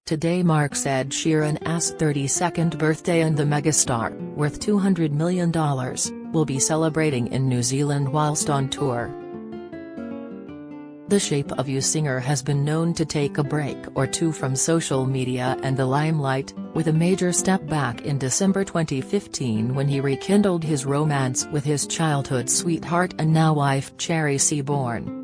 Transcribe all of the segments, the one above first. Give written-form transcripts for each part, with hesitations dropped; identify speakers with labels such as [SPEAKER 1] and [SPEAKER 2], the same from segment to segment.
[SPEAKER 1] Today marks Ed Sheeran's 32nd birthday, and the megastar, worth $200 million, will be celebrating in New Zealand whilst on tour. The Shape of You singer has been known to take a break or two from social media and the limelight, with a major step back in December 2015 when he rekindled his romance with his childhood sweetheart and now wife Cherry Seaborn.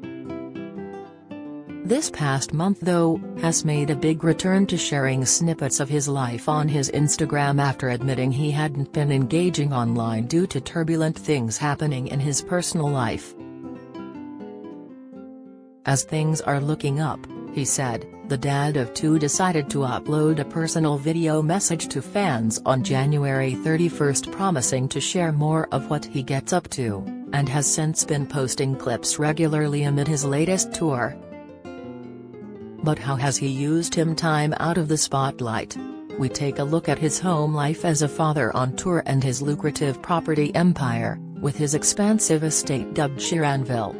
[SPEAKER 1] This past month, though, has made a big return to sharing snippets of his life on his Instagram after admitting he hadn't been engaging online due to turbulent things happening in his personal life. As things are looking up, he said, the dad of two decided to upload a personal video message to fans on January 31, promising to share more of what he gets up to, and has since been posting clips regularly amid his latest tour. But how has he used his time out of the spotlight? We take a look at his home life as a father on tour and his lucrative property empire, with his expansive estate dubbed Sheeranville.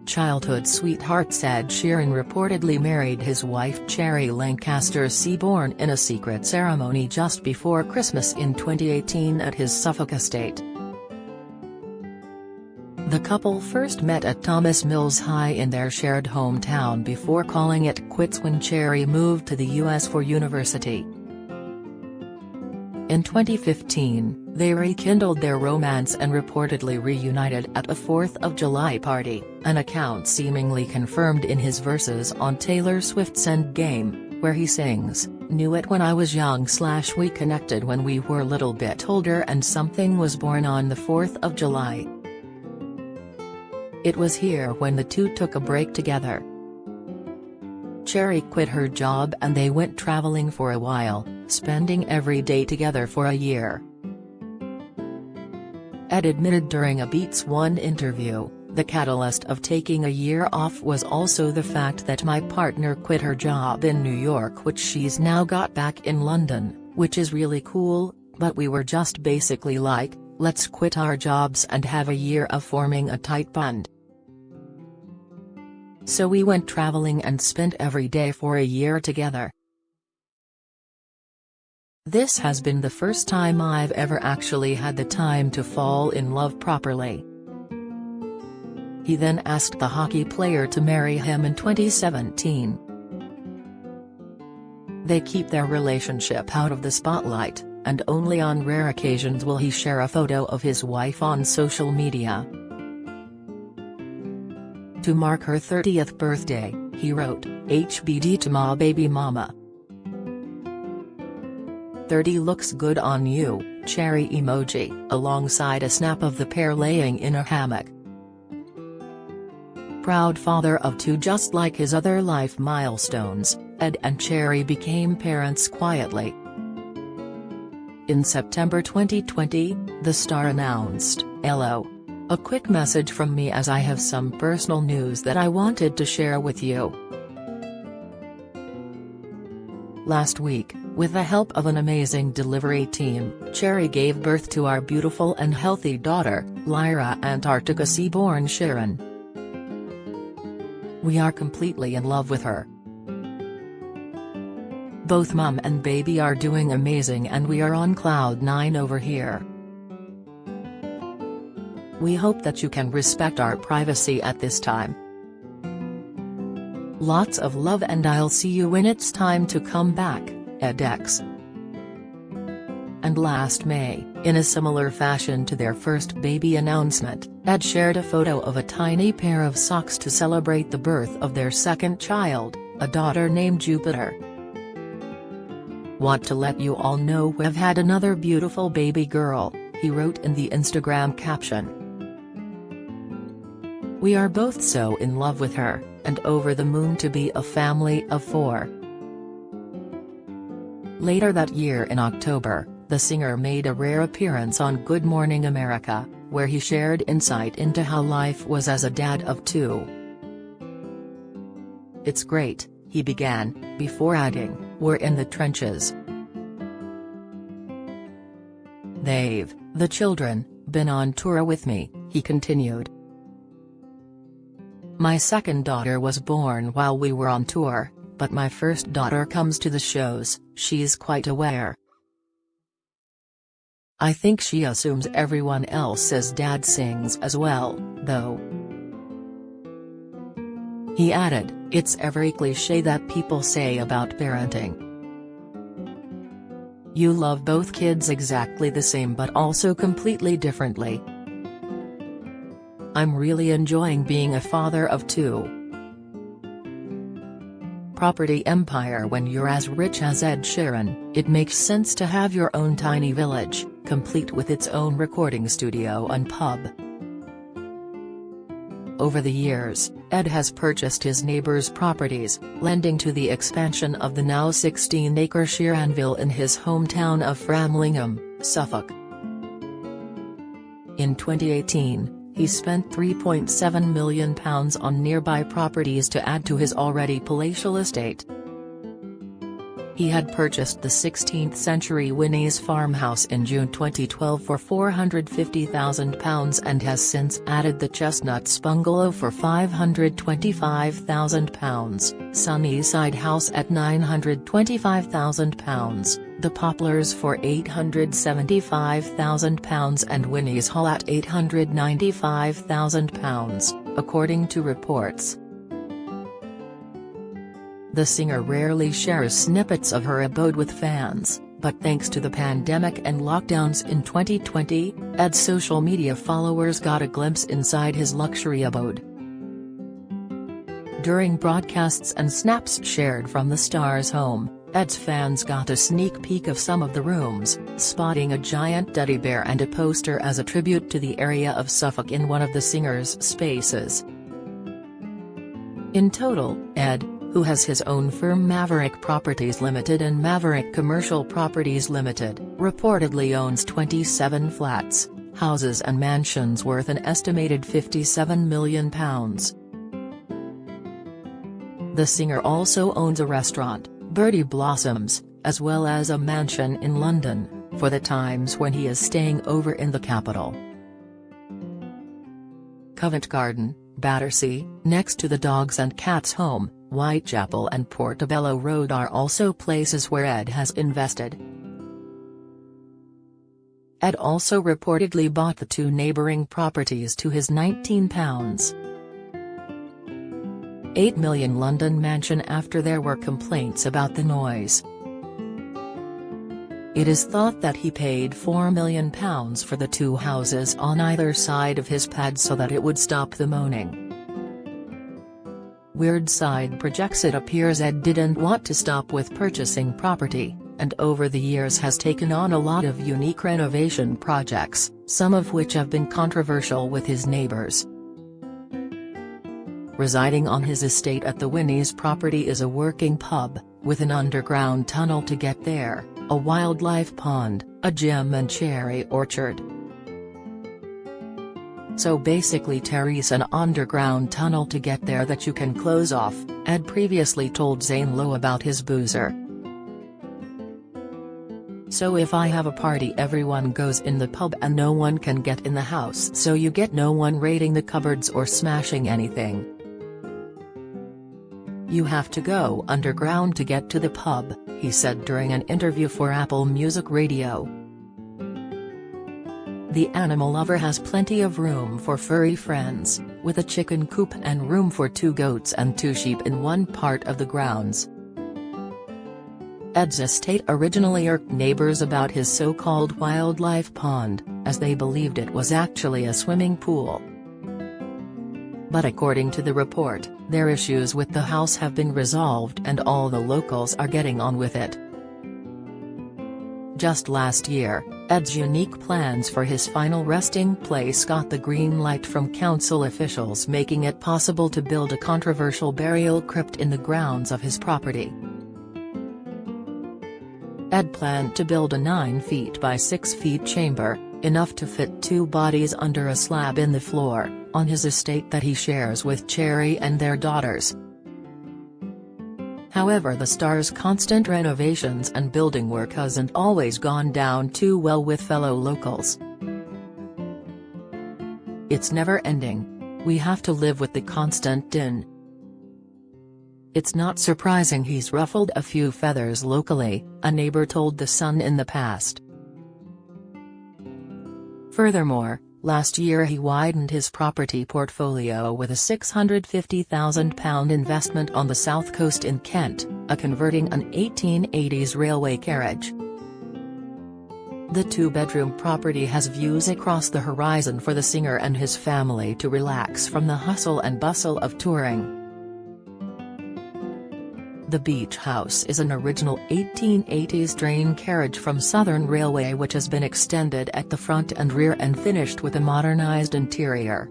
[SPEAKER 1] Childhood sweetheart Ed Sheeran reportedly married his wife Cherry Lancaster Seaborn in a secret ceremony just before Christmas in 2018 at his Suffolk estate. The couple first met at Thomas Mills High in their shared hometown before calling it quits when Cherry moved to the US for university. In 2015, they rekindled their romance and reportedly reunited at a 4th of July party, an account seemingly confirmed in his verses on Taylor Swift's Endgame, where he sings, "Knew it when I was young / we connected when we were a little bit older and something was born on the 4th of July. It was here when the two took a break together. Cherry quit her job and they went traveling for a while, spending every day together for a year." Ed admitted during a Beats One interview, "The catalyst of taking a year off was also the fact that my partner quit her job in New York, which she's now got back in London, which is really cool, but we were just basically like, let's quit our jobs and have a year of forming a tight bond. So we went traveling and spent every day for a year together. This has been the first time I've ever actually had the time to fall in love properly." He then asked the hockey player to marry him in 2017. They keep their relationship out of the spotlight, and only on rare occasions will he share a photo of his wife on social media. To mark her 30th birthday, he wrote, "HBD to ma baby mama. 30 looks good on you, cherry emoji," alongside a snap of the pair laying in a hammock. Proud father of two, just like his other life milestones, Ed and Cherry became parents quietly. In September 2020, the star announced, "Hello. A quick message from me as I have some personal news that I wanted to share with you. Last week, with the help of an amazing delivery team, Cherry gave birth to our beautiful and healthy daughter, Lyra Antarctica Seaborn Sheeran. We are completely in love with her. Both mum and baby are doing amazing and we are on cloud 9 over here. We hope that you can respect our privacy at this time. Lots of love and I'll see you when it's time to come back, edX." And last May, in a similar fashion to their first baby announcement, Ed shared a photo of a tiny pair of socks to celebrate the birth of their second child, a daughter named Jupiter. "Want to let you all know we've had another beautiful baby girl," he wrote in the Instagram caption. "We are both so in love with her, and over the moon to be a family of 4. Later that year in October, the singer made a rare appearance on Good Morning America, where he shared insight into how life was as a dad of 2. "It's great," he began, before adding, "we're in the trenches. They've, the children, been on tour with me," he continued. "My second daughter was born while we were on tour, but my first daughter comes to the shows, she's quite aware. I think she assumes everyone else's dad sings as well, though. He added, "It's every cliché that people say about parenting. You love both kids exactly the same but also completely differently. I'm really enjoying being a father of two. Property empire. When you're as rich as Ed Sheeran, it makes sense to have your own tiny village, complete with its own recording studio and pub." Over the years, Ed has purchased his neighbors' properties, lending to the expansion of the now 16-acre Sheeranville in his hometown of Framlingham, Suffolk. In 2018, he spent £3.7 million on nearby properties to add to his already palatial estate. He had purchased the 16th-century Winnie's farmhouse in June 2012 for £450,000 and has since added the Chestnuts bungalow for £525,000, Sunnyside House at £925,000, the Poplars for £875,000 and Winnie's Hall at £895,000, according to reports. The singer rarely shares snippets of her abode with fans, but thanks to the pandemic and lockdowns in 2020, Ed's social media followers got a glimpse inside his luxury abode. During broadcasts and snaps shared from the star's home, Ed's fans got a sneak peek of some of the rooms, spotting a giant teddy bear and a poster as a tribute to the area of Suffolk in one of the singer's spaces. In total, Ed, who has his own firm Maverick Properties Limited and Maverick Commercial Properties Limited, reportedly owns 27 flats, houses and mansions worth an estimated £57 million. The singer also owns a restaurant, Birdie Blossoms, as well as a mansion in London, for the times when he is staying over in the capital. Covent Garden, Battersea, next to the dogs and cats home, Whitechapel and Portobello Road are also places where Ed has invested. Ed also reportedly bought the two neighbouring properties to his £19.8 million London mansion after there were complaints about the noise. It is thought that he paid £4 million for the two houses on either side of his pad so that it would stop the moaning. Weird Side projects it appears Ed didn't want to stop with purchasing property, and over the years has taken on a lot of unique renovation projects, some of which have been controversial with his neighbors. Residing on his estate at the Winnie's property is a working pub, with an underground tunnel to get there, a wildlife pond, a gym and cherry orchard. So basically Terry's an underground tunnel to get there that you can close off, Ed previously told Zane Lowe about his boozer. So if I have a party everyone goes in the pub and no one can get in the house, so you get no one raiding the cupboards or smashing anything. You have to go underground to get to the pub, he said during an interview for Apple Music Radio. The animal lover has plenty of room for furry friends, with a chicken coop and room for 2 goats and 2 sheep in one part of the grounds. Ed's estate originally irked neighbors about his so-called wildlife pond, as they believed it was actually a swimming pool. But according to the report, their issues with the house have been resolved and all the locals are getting on with it. Just last year, Ed's unique plans for his final resting place got the green light from council officials, making it possible to build a controversial burial crypt in the grounds of his property. Ed planned to build a 9 feet by 6 feet chamber, enough to fit 2 bodies under a slab in the floor, on his estate that he shares with Cherry and their daughters. However, the star's constant renovations and building work hasn't always gone down too well with fellow locals. It's never ending. We have to live with the constant din. It's not surprising he's ruffled a few feathers locally, a neighbor told The Sun in the past. Furthermore, last year he widened his property portfolio with a £650,000 investment on the south coast in Kent, converting an 1880s railway carriage. The two-bedroom property has views across the horizon for the singer and his family to relax from the hustle and bustle of touring. The beach house is an original 1880s train carriage from Southern Railway which has been extended at the front and rear and finished with a modernized interior.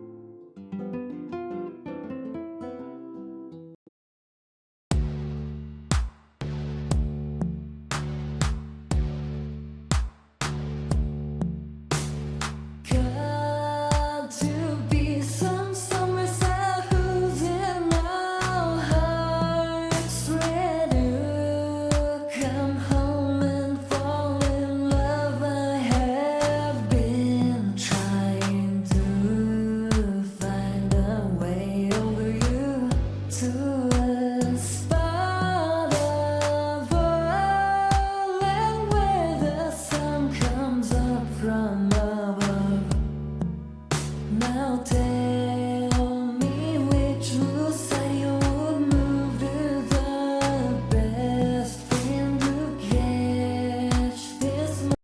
[SPEAKER 2] Now take